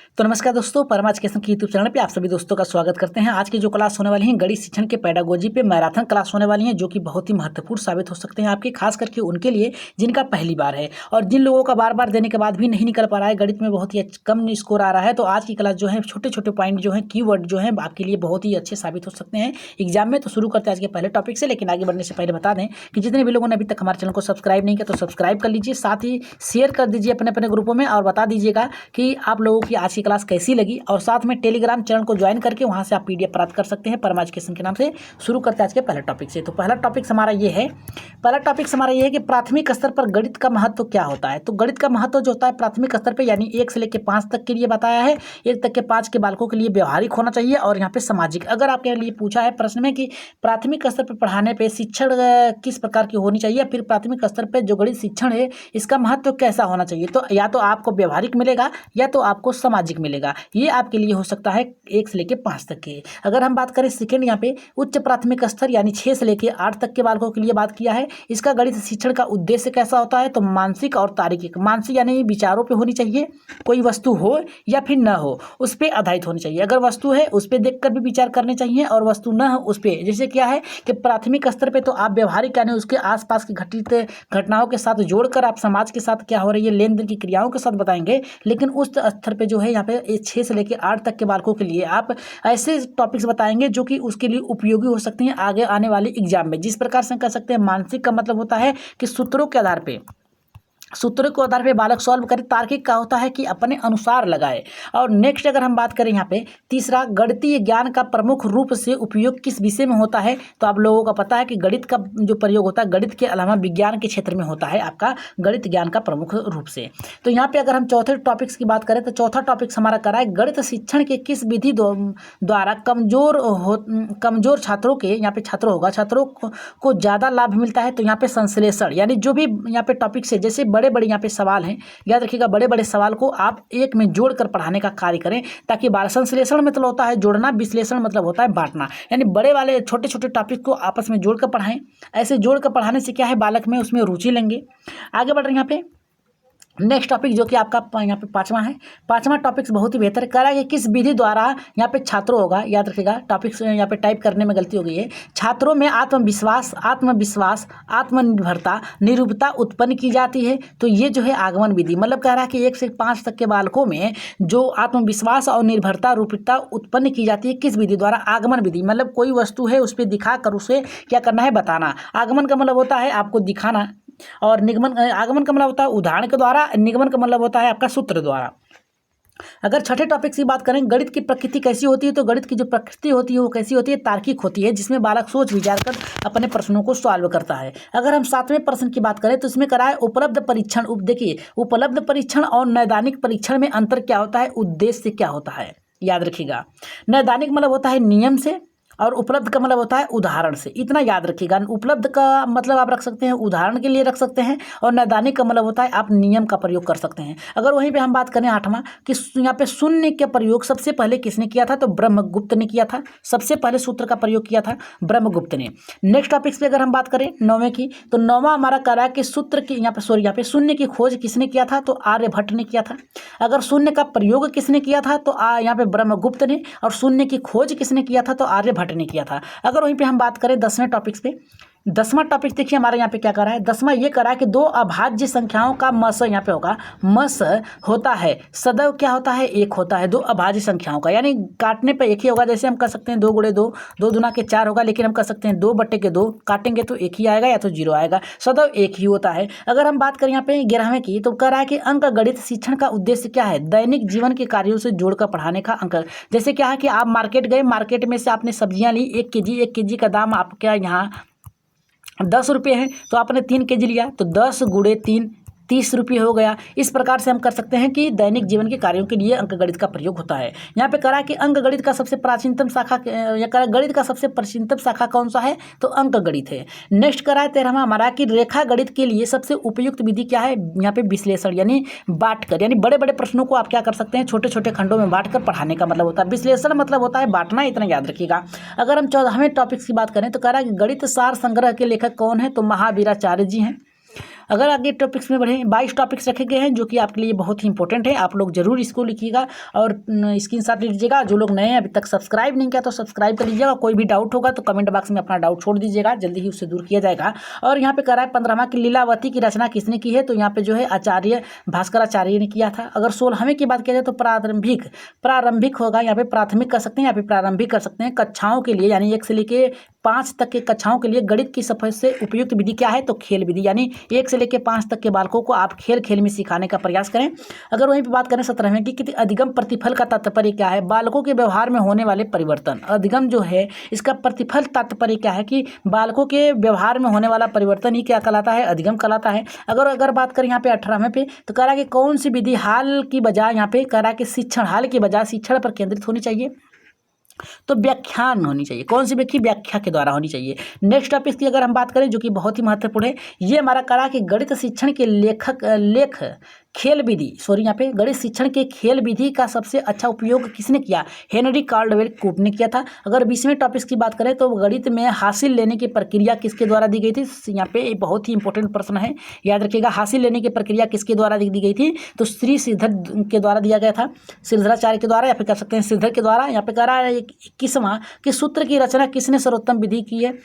तो नमस्कार दोस्तों, परमा एजुकेशन के यूट्यूब चैनल पे आप सभी दोस्तों का स्वागत करते हैं। आज की जो क्लास होने वाली है गणित शिक्षण के पेडागोजी पे मैराथन क्लास होने वाली है, जो कि बहुत ही महत्वपूर्ण साबित हो सकते हैं आपके, खास करके उनके लिए जिनका पहली बार है और जिन लोगों का बार बार देने के बाद भी नहीं निकल पा रहा है, गणित में बहुत ही कम स्कोर आ रहा है। तो आज की क्लास जो है छोटे छोटे पॉइंट जो है कीवर्ड जो है आपके लिए बहुत ही अच्छे साबित हो सकते हैं एग्जाम में। तो शुरू करते हैं आज के पहले टॉपिक से, लेकिन आगे बढ़ने से पहले बता दें कि जितने भी लोगों ने अभी तक हमारे चैनल को सब्सक्राइब नहीं किया तो सब्सक्राइब कर लीजिए, साथ ही शेयर कर दीजिए अपने अपने ग्रुपों में और बता दीजिएगा कि आप लोगों की आज की क्लास कैसी लगी। और साथ में टेलीग्राम चैनल को ज्वाइन करके वहां से आप पीडीएफ प्राप्त कर सकते हैं परमा एजुकेशन के नाम से। शुरू करते हैं आज के पहले टॉपिक से। तो पहला टॉपिक हमारा ये है कि प्राथमिक स्तर पर गणित का महत्व क्या होता है। तो गणित का महत्व जो होता है प्राथमिक स्तर पर, यानी 1 से लेकर 5 तक के लिए बताया है। 1 तक के 5 के बालकों के लिए व्यवहारिक होना चाहिए और यहाँ पे सामाजिक। अगर आपके लिए पूछा है प्रश्न में कि प्राथमिक स्तर पर पढ़ाने पे शिक्षण किस प्रकार की होनी चाहिए, फिर प्राथमिक स्तर पर जो गणित शिक्षण है इसका महत्व कैसा होना चाहिए, तो या तो आपको व्यवहारिक मिलेगा या तो आपको सामाजिक मिलेगा। ये आपके लिए हो सकता है 1 से लेकर 5 तक के। अगर हम बात करें सेकंड, यहाँ पे उच्च प्राथमिक स्तर यानी 6 से लेकर 8 तक के बालकों के लिए बात किया है। इसका गणित शिक्षण का उद्देश्य कैसा होता है, तो मानसिक और तार्किक। मानसिक यानी विचारों पे होनी चाहिए, कोई वस्तु हो या फिर न हो उस पर आधारित होनी चाहिए। अगर वस्तु है उस पर देखकर भी विचार करने चाहिए और वस्तु न हो उस पर, जैसे क्या है कि प्राथमिक स्तर पर तो आप व्यवहारिक यानी उसके आसपास की घटित घटनाओं के साथ जोड़कर आप समाज के साथ क्या हो रही है लेन देन की क्रियाओं के साथ बताएंगे। लेकिन उस स्तर पे जो है यहाँ पे 6 से लेकर 8 तक के बालकों के लिए आप ऐसे टॉपिक्स बताएंगे जो कि उसके लिए उपयोगी हो सकते हैं आगे आने वाले एग्जाम में। जिस प्रकार से कर सकते हैं, मानसिक का मतलब होता है कि सूत्रों के आधार पे बालक सॉल्व करे। तार्किक का होता है कि अपने अनुसार लगाए। और नेक्स्ट अगर हम बात करें यहाँ पे तीसरा, गणितीय ज्ञान का प्रमुख रूप से उपयोग किस विषय में होता है। तो आप लोगों का पता है कि गणित का जो प्रयोग होता है गणित के अलावा विज्ञान के क्षेत्र में होता है आपका गणित ज्ञान का प्रमुख रूप से। तो यहाँ पे अगर हम चौथे टॉपिक्स की बात करें तो चौथा टॉपिक हमारा करा है गणित शिक्षण के किस विधि द्वारा कमजोर छात्रों के, यहाँ पे छात्रों को ज़्यादा लाभ मिलता है। तो यहाँ पे संश्लेषण, यानी जो भी यहाँ पे टॉपिक से जैसे बड़े बड़े यहाँ पे सवाल हैं, याद रखिएगा बड़े बड़े सवाल को आप एक में जोड़कर पढ़ाने का कार्य करें, ताकि संश्लेषण मतलब होता है जोड़ना, विश्लेषण मतलब होता है बांटना, यानी बड़े वाले छोटे छोटे टॉपिक को आपस में जोड़कर पढ़ाएं। ऐसे जोड़कर पढ़ाने से क्या है, बालक में उसमें रुचि लेंगे। आगे बढ़ रहे हैं यहाँ पे नेक्स्ट टॉपिक जो कि आपका यहाँ पे पांचवा है। पांचवा टॉपिक बहुत ही बेहतर करा कि किस विधि द्वारा यहाँ पे छात्रों होगा, याद रखिएगा टॉपिक्स यहाँ पे टाइप करने में गलती हो गई है। छात्रों में आत्मविश्वास, आत्मनिर्भरता, निरूपता उत्पन्न की जाती है। तो ये जो है आगमन विधि, मतलब कह रहा है कि 1 से 5 तक के बालकों में जो आत्मविश्वास और निर्भरता रूपता उत्पन्न की जाती है किस विधि द्वारा, आगमन विधि। मतलब कोई वस्तु है उस पर दिखा कर उसे क्या करना है, बताना। आगमन का मतलब होता है आपको दिखाना, और आगमन का मतलब होता है उदाहरण के द्वारा, निगमन का मतलब होता है आपका सूत्र द्वारा। अगर छठे टॉपिक की बात करें, गणित की प्रकृति कैसी होती है, तो गणित की जो प्रकृति होती है वो कैसी होती है, तार्किक होती है, जिसमें बालक सोच विचार कर अपने प्रश्नों को सॉल्व करता है। अगर हम 7वें प्रश्न की बात करें तो इसमें करा है उपलब्ध परीक्षण। देखिए उपलब्ध परीक्षण और नैदानिक परीक्षण में अंतर क्या होता है, उद्देश्य क्या होता है, याद रखिएगा। नैदानिक मतलब होता है नियम से और उपलब्ध का मतलब होता है उदाहरण से, इतना याद रखिएगा। उपलब्ध का मतलब आप रख सकते हैं उदाहरण के लिए रख सकते हैं, और नैदानिक का मतलब होता है आप नियम का प्रयोग कर सकते हैं। अगर वहीं पे हम बात करें 8वां कि यहाँ पे शून्य का प्रयोग सबसे पहले किसने किया था, तो ब्रह्मगुप्त ने किया था। सबसे पहले सूत्र का प्रयोग किया था ब्रह्मगुप्त ने। नेक्स्ट टॉपिक्स पे अगर हम बात करें 9वें की, तो 9वां हमारा कह रहा है कि सूत्र की यहाँ पे शून्य की खोज किसने किया था, तो आर्यभट्ट ने किया था। अगर शून्य का प्रयोग किसने किया था, तो यहाँ पे ब्रह्मगुप्त ने, और शून्य की खोज किसने किया था, तो आर्यभट्ट ने किया था। अगर वहीं पे हम बात करें 10वें टॉपिक्स पे, 10वां टॉपिक देखिए हमारे यहाँ पे क्या करा है। 10वां ये करा है कि 2 अभाज्य संख्याओं का मस यहाँ पे होगा, मस होता है सदैव क्या होता है, 1 होता है। 2 अभाज्य संख्याओं का यानी काटने पे एक ही होगा। जैसे हम कर सकते हैं 2 गुणे 2, 2 दूना के 4 होगा, लेकिन हम कर सकते हैं 2 बट्टे के 2 काटेंगे तो 1 ही आएगा या तो 0 आएगा, सदैव 1 ही होता है। अगर हम बात करें यहाँ पे 11वें की, तो कह रहा है कि अंक गणित शिक्षण का उद्देश्य क्या है, दैनिक जीवन के कार्यों से जोड़कर पढ़ाने का अंक। जैसे क्या है कि आप मार्केट गए, मार्केट में से आपने सब्जियां ली, 1 केजी का दाम आपका यहाँ 10 रुपये है, तो आपने 3 केजी लिया, तो 10 गुणे 3 30 रुपये हो गया। इस प्रकार से हम कर सकते हैं कि दैनिक जीवन के कार्यों के लिए अंकगणित का प्रयोग होता है। यहाँ पे करा कि अंकगणित का सबसे प्राचीनतम शाखा, गणित का सबसे प्राचीनतम शाखा कौन सा है, तो अंकगणित है। नेक्स्ट करा है 13वां हमारा कि रेखा गणित के लिए सबसे उपयुक्त विधि क्या है, यहाँ पे विश्लेषण, यानी बांटकर, यानी बड़े बड़े प्रश्नों को आप क्या कर सकते हैं, छोटे छोटे खंडों में बांटकर पढ़ाने का मतलब होता है। विश्लेषण मतलब होता है बांटना, इतना याद रखिएगा। अगर हम 14वें टॉपिक्स की बात करें तो कह रहा है कि गणित सार संग्रह के लेखक कौन है, तो महावीराचार्य जी हैं। अगर आगे टॉपिक्स में बढ़ें, 22 टॉपिक्स रखे गए हैं जो कि आपके लिए बहुत ही इंपॉर्टेंट है। आप लोग जरूर इसको लिखिएगा और स्क्रीनशॉट लीजिएगा। जो लोग नए हैं अभी तक सब्सक्राइब नहीं किया तो सब्सक्राइब कर लीजिएगा। कोई भी डाउट होगा तो कमेंट बॉक्स में अपना डाउट छोड़ दीजिएगा, जल्दी ही उससे दूर किया जाएगा। और यहाँ पे कह रहा है 15वां की लीलावती की रचना किसने की है, तो यहाँ पे जो है आचार्य भास्कराचार्य ने किया था। अगर 16वें की बात किया जाए तो प्रारंभिक होगा, यहाँ पे प्राथमिक कर सकते हैं, यहाँ पे प्रारंभिक कर सकते हैं। कक्षाओं के लिए यानी 1 से लेके 5 तक के कक्षाओं के लिए गणित की सबसे उपयुक्त विधि क्या है, तो खेल विधि, यानी 1 से लेकर 5 तक के बालकों को आप खेल में सिखाने का प्रयास करें। अगर वहीं पे बात करें 17वें की कि अधिगम प्रतिफल का तात्पर्य क्या है, बालकों के व्यवहार में होने वाले परिवर्तन। अधिगम जो है इसका प्रतिफल तात्पर्य क्या है कि बालकों के व्यवहार में होने वाला परिवर्तन ही क्या कहलाता है, अधिगम कहलाता है। अगर बात करें यहाँ पे 18वें पे तो कह रहा है कि कौन सी विधि हाल की बजाय, यहाँ पे कह रहा है कि हाल की बजाय शिक्षण पर केंद्रित होनी चाहिए, तो व्याख्यान होनी चाहिए। कौन सी व्याख्या के द्वारा होनी चाहिए। नेक्स्ट टॉपिक की अगर हम बात करें जो कि बहुत ही महत्वपूर्ण है, ये हमारा करा कि गणित शिक्षण के खेल विधि, यहाँ पे गणित शिक्षण के खेल विधि का सबसे अच्छा उपयोग किसने किया, हेनरी कार्लवेल कूप ने किया था। अगर 20वें टॉपिक की बात करें तो गणित में हासिल लेने की प्रक्रिया किसके द्वारा दी गई थी, यहाँ पे एक बहुत ही इंपॉर्टेंट प्रश्न है, याद रखिएगा। हासिल लेने की प्रक्रिया किसके द्वारा दी गई थी, तो श्री श्रीधर के द्वारा दिया गया था, श्रीधराचार्य के द्वारा या फिर कह सकते हैं श्रीधर के द्वारा। यहाँ पे कह रहा है 21वां कि सूत्र की रचना किसने सर्वोत्तम विधि की है,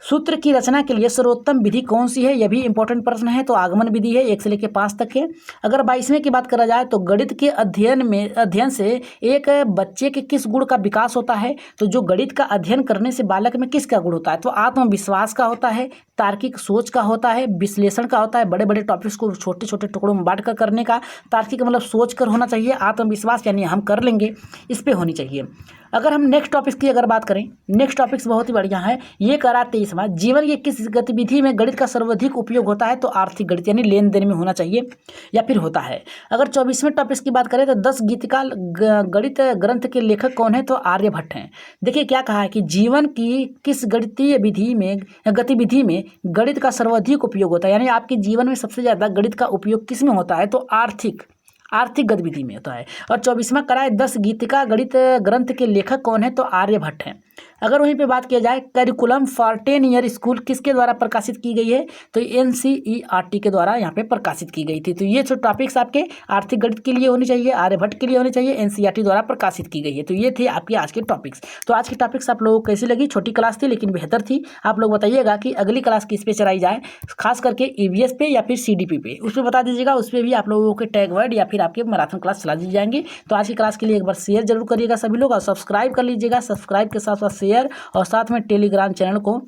सूत्र की रचना के लिए सर्वोत्तम विधि कौन सी है, यह भी इंपॉर्टेंट प्रश्न है, तो आगमन विधि है, 1 से लेकर 5 तक है। अगर 22वें की बात करा जाए तो गणित के अध्ययन से एक बच्चे के किस गुण का विकास होता है, तो जो गणित का अध्ययन करने से बालक में किसका गुण होता है, तो आत्मविश्वास का होता है, तार्किक सोच का होता है, विश्लेषण का होता है, बड़े बड़े टॉपिक्स को छोटे छोटे टुकड़ों में बांट कर करने का, तार्किक मतलब सोच कर होना चाहिए, आत्मविश्वास यानी हम कर लेंगे, इस पे होनी चाहिए। अगर हम नेक्स्ट टॉपिक्स की अगर बात करें, नेक्स्ट टॉपिक्स बहुत ही बढ़िया है, ये करा 23वां जीवन की किस गतिविधि में गणित का सर्वाधिक उपयोग होता है, तो आर्थिक गणित यानी लेन देन में होना चाहिए या फिर होता है। अगर 24वें टॉपिक्स की बात करें तो 10 गीतिका गणित ग्रंथ के लेखक कौन है, तो आर्यभट्ट हैं। देखिए क्या कहा है कि जीवन की किस गतिविधि में गणित का सर्वाधिक उपयोग होता है, यानी आपके जीवन में सबसे ज़्यादा गणित का उपयोग किस में होता है, तो आर्थिक गतिविधि में होता है। और 24वां कराए 10 गीतिका गणित ग्रंथ के लेखक कौन है, तो आर्यभट्ट हैं। अगर वहीं पे बात किया जाए करिकुलम फॉर 10 ईयर स्कूल किसके द्वारा प्रकाशित की गई है, तो NCERT के द्वारा यहाँ पे प्रकाशित की गई थी। तो ये जो टॉपिक्स आपके आर्थिक गणित के लिए होनी चाहिए, आर्यभट्ट के लिए होनी चाहिए, NCERT द्वारा प्रकाशित की गई है। तो ये थे आपके आज के टॉपिक्स। तो आज की टॉपिक्स आप लोगों को कैसी लगी, छोटी क्लास थी लेकिन बेहतर थी। आप लोग बताइएगा कि अगली क्लास किस पे चलाई जाए, खास करके EVS पे या फिर CDP पे, उस पर बता दीजिएगा। उस पर भी आप लोगों के टैग वर्ड या फिर आपके मैराथन क्लास चला दी जाएंगे। तो आज की क्लास के लिए एक बार शेयर जरूर करिएगा सभी लोग, और सब्सक्राइब कर लीजिएगा। सब्सक्राइब के साथ साथ शेयर और साथ में टेलीग्राम चैनल को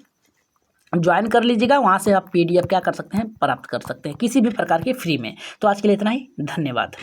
ज्वाइन कर लीजिएगा। वहाँ से आप PDF क्या कर सकते हैं, प्राप्त कर सकते हैं किसी भी प्रकार के फ्री में। तो आज के लिए इतना ही, धन्यवाद।